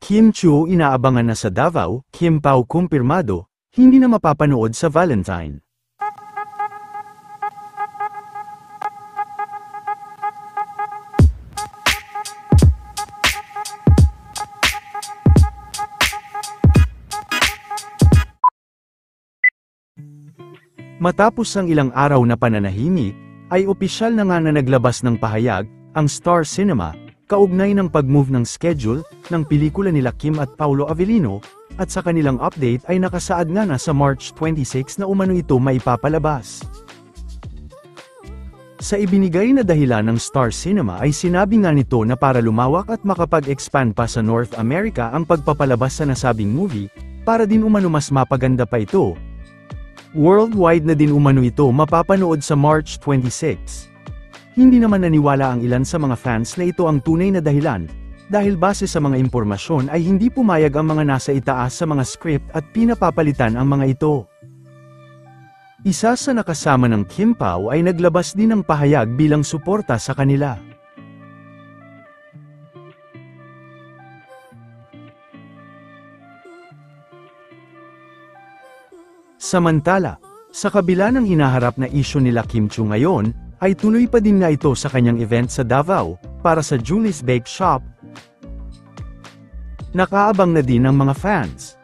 Kim Chiu inaabangan na sa Davao, Kim Pao kumpirmado, hindi na mapapanood sa Valentine. Matapos ang ilang araw na pananahimik, ay opisyal na nga na naglabas ng pahayag, ang Star Cinema, kaugnay ng pag-move ng schedule, ng pelikula nila Kim at Paulo Avellino, at sa kanilang update ay nakasaad nga na sa March 26 na umano ito maipapalabas. Sa ibinigay na dahilan ng Star Cinema ay sinabi nga nito na para lumawak at makapag-expand pa sa North America ang pagpapalabas sa nasabing movie, para din umano mas mapaganda pa ito. Worldwide na din umano ito mapapanood sa March 26. Hindi naman naniwala ang ilan sa mga fans na ito ang tunay na dahilan, dahil base sa mga impormasyon ay hindi pumayag ang mga nasa itaas sa mga script at pinapapalitan ang mga ito. Isa sa nakasama ng Kim Pao ay naglabas din ng pahayag bilang suporta sa kanila. Samantala, sa kabila ng hinaharap na isyu nila Kim Chiu ngayon, ay tuloy pa din nga ito sa kanyang event sa Davao, para sa Julie's Bake Shop. Nakaabang na din ang mga fans.